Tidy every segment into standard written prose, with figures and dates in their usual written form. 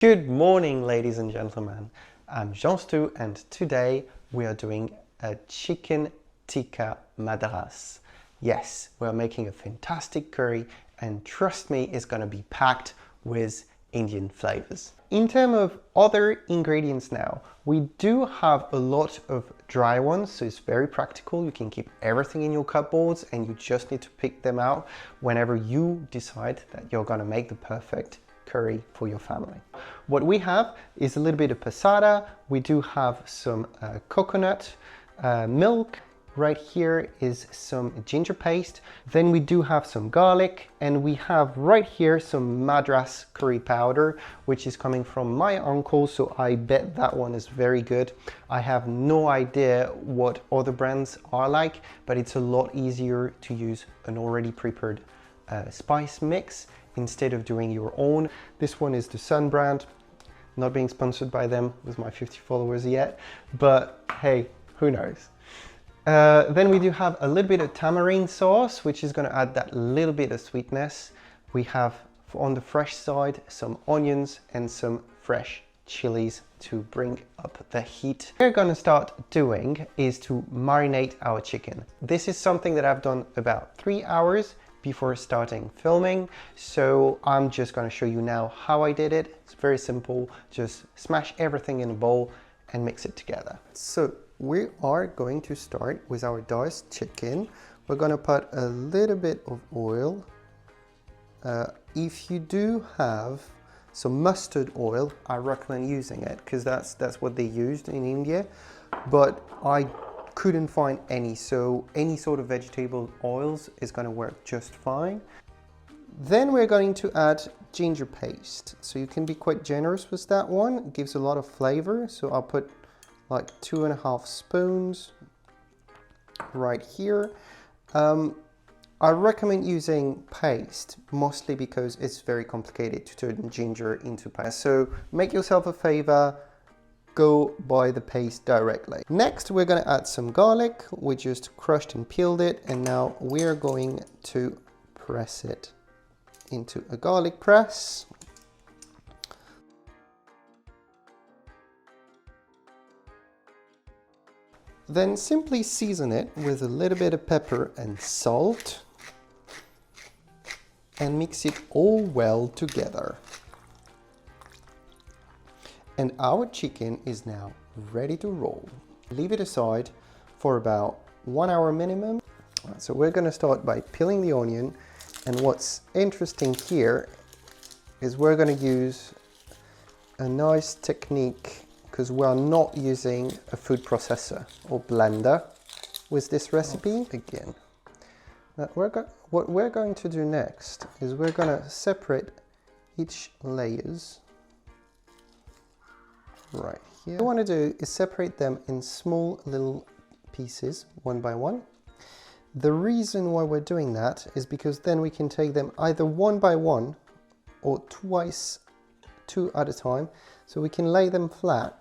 Good morning, ladies and gentlemen. I'm Jean-Stu and today we are doing a chicken tikka madras. Yes, we're making a fantastic curry and trust me, it's going to be packed with Indian flavors. In terms of other ingredients now, we do have a lot of dry ones, so it's very practical. You can keep everything in your cupboards and you just need to pick them out whenever you decide that you're going to make the perfect curry for your family. What we have is a little bit of passata. We do have some coconut milk. Right here is some ginger paste. Then we do have some garlic, and we have right here some Madras curry powder, which is coming from my uncle, so I bet that one is very good. I have no idea what other brands are like, but it's a lot easier to use an already prepared spice mix instead of doing your own. This one is the Sun brand, not being sponsored by them with my 50 followers yet, but hey, who knows. Then we do have a little bit of Tamarin sauce, which is going to add that little bit of sweetness. We have on the fresh side some onions and some fresh chilies to bring up the heat. What we're going to start doing is to marinate our chicken. This is something that I've done about 3 hours before starting filming, so I'm just going to show you now how I did it. It's very simple. Just smash everything in a bowl and mix it together. So we are going to start with our diced chicken. We're going to put a little bit of oil. If you do have some mustard oil, I recommend using it because that's what they used in India, but I couldn't find any, so any sort of vegetable oils is going to work just fine. Then we're going to add ginger paste, so you can be quite generous with that one. It gives a lot of flavor, so I'll put like 2.5 spoons right here. I recommend using paste mostly because it's very complicated to turn ginger into paste, so make yourself a favor, go buy the paste directly. Next, we're going to add some garlic. We just crushed and peeled it, and now we're going to press it into a garlic press. Then simply season it with a little bit of pepper and salt and mix it all well together. And our chicken is now ready to roll. Leave it aside for about 1 hour minimum. So we're going to start by peeling the onion, and what's interesting here is we're going to use a nice technique because we're not using a food processor or blender with this recipe. Again, now what we're going to do next is we're going to separate each layers right here. What I want to do is separate them in small little pieces, one by one. The reason why we're doing that is because then we can take them either one by one or twice, two at a time. So we can lay them flat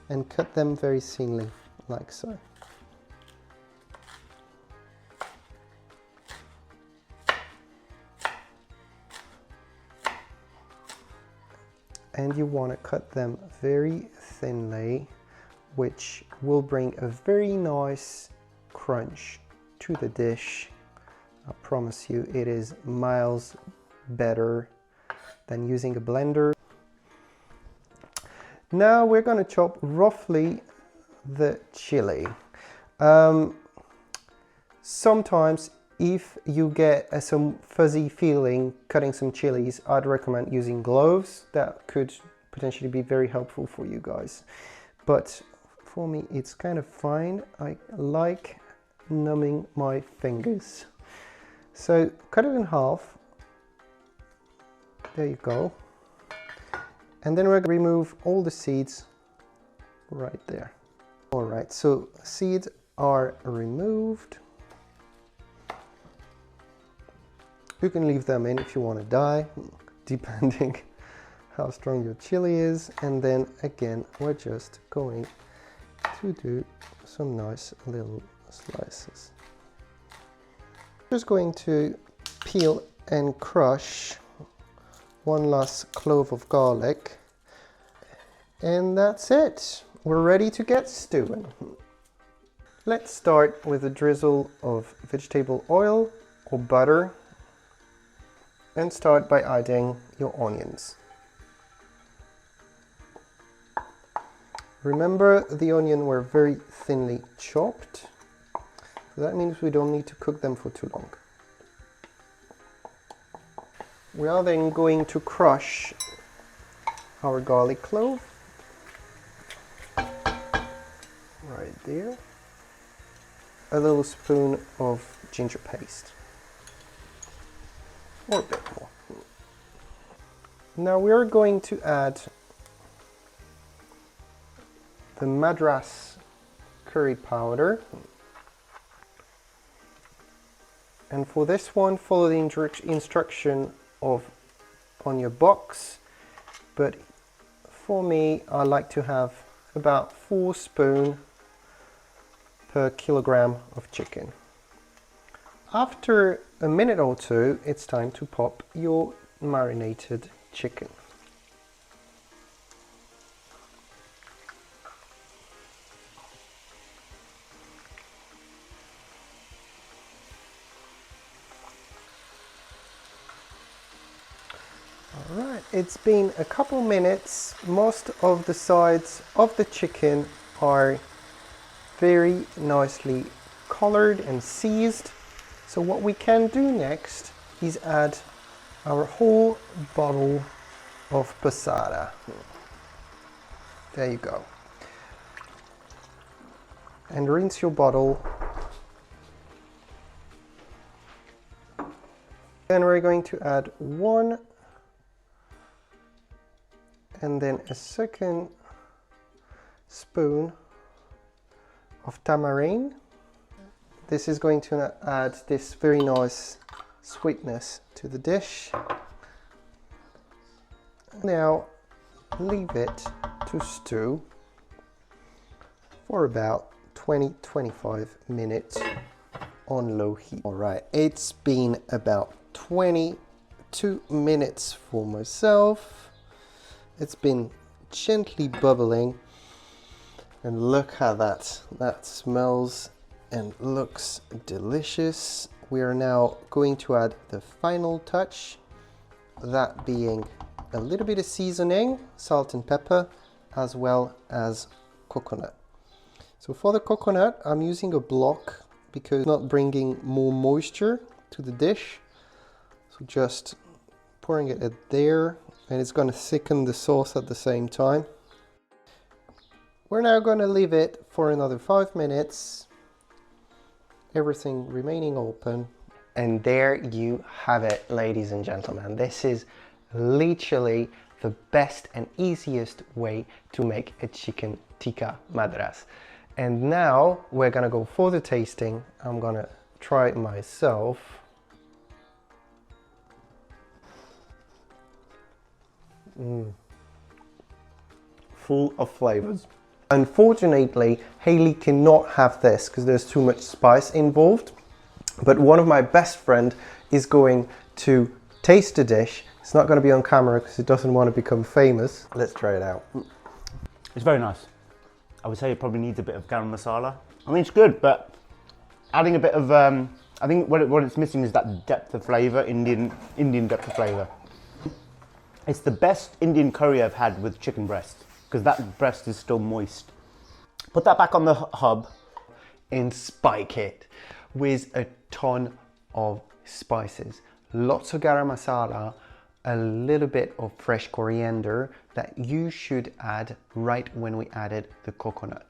and cut them very thinly, like so. And you want to cut them very thinly, which will bring a very nice crunch to the dish. I promise you it is miles better than using a blender. Now we're going to chop roughly the chili. Sometimes if you get some fuzzy feeling cutting some chilies, I'd recommend using gloves. That could potentially be very helpful for you guys. But for me, it's kind of fine. I like numbing my fingers. So cut it in half. There you go. And then we're going to remove all the seeds right there. All right, so seeds are removed. You can leave them in if you want to die, depending how strong your chili is. And then again, we're just going to do some nice little slices. Just going to peel and crush one last clove of garlic. And that's it. We're ready to get stewing. Let's start with a drizzle of vegetable oil or butter and start by adding your onions. Remember, the onion were very thinly chopped. So that means we don't need to cook them for too long. We are then going to crush our garlic clove. Right there. A little spoon of ginger paste. Or a bit more. Now we are going to add the Madras curry powder. And for this one, follow the instruction on your box. But for me, I like to have about 4 spoons per kilogram of chicken. After a minute or two, it's time to pop your marinated chicken. Alright, it's been a couple minutes. Most of the sides of the chicken are very nicely colored and seasoned. So what we can do next is add our whole bottle of passata. There you go. And rinse your bottle. Then we're going to add 1 and then a second spoon of Tamarin. This is going to add this very nice sweetness to the dish. Now leave it to stew for about 20-25 minutes on low heat. All right, it's been about 22 minutes for myself. It's been gently bubbling. And look how that smells and looks delicious. We are now going to add the final touch, that being a little bit of seasoning, salt and pepper, as well as coconut. So for the coconut, I'm using a block because it's not bringing more moisture to the dish. So just pouring it there, and it's going to thicken the sauce at the same time. We're now going to leave it for another 5 minutes, everything remaining open. And there you have it, ladies and gentlemen. This is literally the best and easiest way to make a chicken tikka madras. And now we're going to go for the tasting. I'm going to try it myself. Full of flavors. Unfortunately, Haley cannot have this because there's too much spice involved. But one of my best friend is going to taste the dish. It's not going to be on camera because it doesn't want to become famous. Let's try it out. It's very nice. I would say it probably needs a bit of garam masala. I mean, it's good, but adding a bit of, I think what it's missing is that depth of flavor, Indian depth of flavor. It's the best Indian curry I've had with chicken breast, because that breast is still moist. Put that back on the hob and spike it with a ton of spices. Lots of garam masala, a little bit of fresh coriander that you should add right when we added the coconut.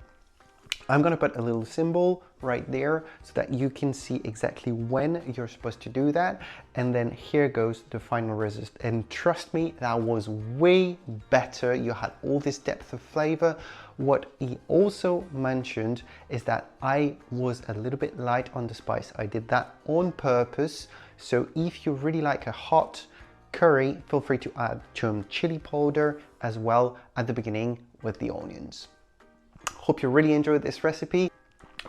I'm gonna put a little symbol right there so that you can see exactly when you're supposed to do that. And then here goes the final result. And trust me, that was way better. You had all this depth of flavor. What he also mentioned is that I was a little bit light on the spice. I did that on purpose. So if you really like a hot curry, feel free to add some chili powder as well at the beginning with the onions. Hope you really enjoyed this recipe.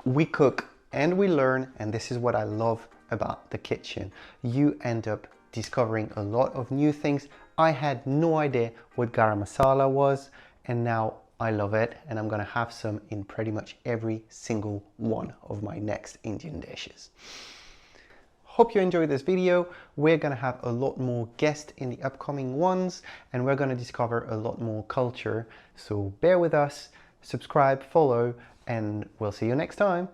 We cook and we learn, and this is what I love about the kitchen. You end up discovering a lot of new things. I had no idea what garam masala was, and now I love it, and I'm gonna have some in pretty much every single one of my next Indian dishes. Hope you enjoyed this video. We're gonna have a lot more guests in the upcoming ones, and we're gonna discover a lot more culture. So bear with us, subscribe, follow, and we'll see you next time.